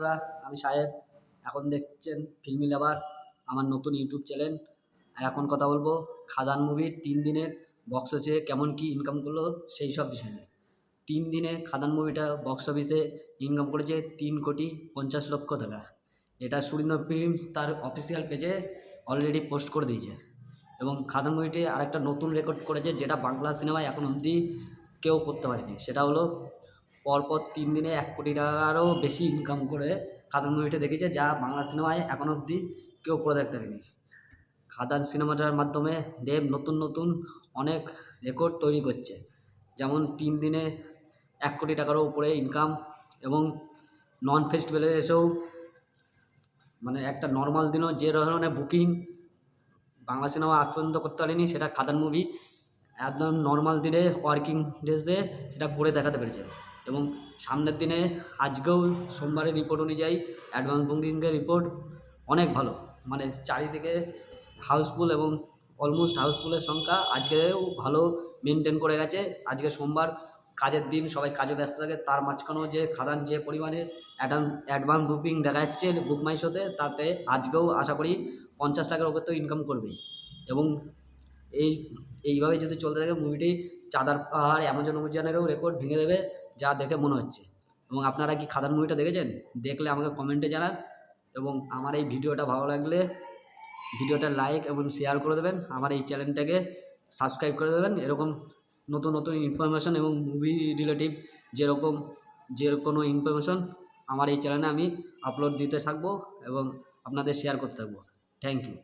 বন্ধুরা, আমি সাহেব। এখন দেখছেন ফিল্মি লাভার, আমার নতুন ইউটিউব চ্যানেল। আর এখন কথা বলবো খাদান মুভির 3 দিনের বক্স অফিসে কেমন কি ইনকাম করলো সেই সব বিষয় নিয়ে। 3 দিনে খাদান মুভিটা বক্স অফিসে ইনকাম করেছে 3,50,00,000 টাকা। এটা সুরিন্দর ফিল্মস তার অফিসিয়াল পেজে অলরেডি পোস্ট করে দিয়েছে। এবং খাদান মুভিটি আরেকটা নতুন রেকর্ড করেছে, যেটা বাংলা সিনেমায় এখন অবধি কেউ করতে পারেনি। সেটা হলো পরপর 3 দিনে 1,00,00,000 টাকারও বেশি ইনকাম করে খাদান মুভিটা দেখেছে, যা বাংলা সিনেমায় এখন অবধি কেউ করে দেখতে পারেনি। খাদান সিনেমাটার মাধ্যমে দেব নতুন নতুন অনেক রেকর্ড তৈরি করছে, যেমন 3 দিনে 1,00,00,000 টাকারও উপরে ইনকাম। এবং নন ফেস্টিভ্যালে এসেও মানে একটা নর্মাল দিনও যে ধরনের বুকিং বাংলা সিনেমা আজ পর্যন্ত করতে পারেনি, সেটা খাদান মুভি একদম নর্মাল দিনে ওয়ার্কিং ডেজে সেটা করে দেখাতে পেরেছে। এবং সামনের দিনে আজকেও সোমবারের রিপোর্ট অনুযায়ী অ্যাডভান্স বুকিংয়ের রিপোর্ট অনেক ভালো, মানে চারিদিকে হাউসফুল এবং অলমোস্ট হাউসফুলের সংখ্যা আজকেও ভালো মেনটেন করে গেছে। আজকে সোমবার, কাজের দিন, সবাই কাজে ব্যস্ত থাকে, তার মাঝখানেও যে খাদান যে পরিমাণে অ্যাডভান্স বুকিং দেখা যাচ্ছে বুক মাই শোতে, তাতে আজকেও আশা করি 50 টাকার ওপর তো ইনকাম করবেই। এবং এইভাবে যদি চলতে থাকে মুভিটি চাঁদার পাহাড় অ্যামাজনেরও রেকর্ড ভেঙে দেবে, যা দেখে মনে হচ্ছে। এবং আপনারা কি খাদান মুভিটা দেখেছেন? দেখলে আমাকে কমেন্টে জানান। এবং আমার এই ভিডিওটা ভালো লাগলে ভিডিওটা লাইক এবং শেয়ার করে দেবেন। আমার এই চ্যানেলটাকে সাবস্ক্রাইব করে দেবেন। এরকম নতুন নতুন ইনফরমেশন এবং মুভি রিলেটিভ যে কোনো ইনফরমেশন আমার এই চ্যানেলে আমি আপলোড দিতে থাকবো এবং আপনাদের শেয়ার করতে থাকবো। Thank you.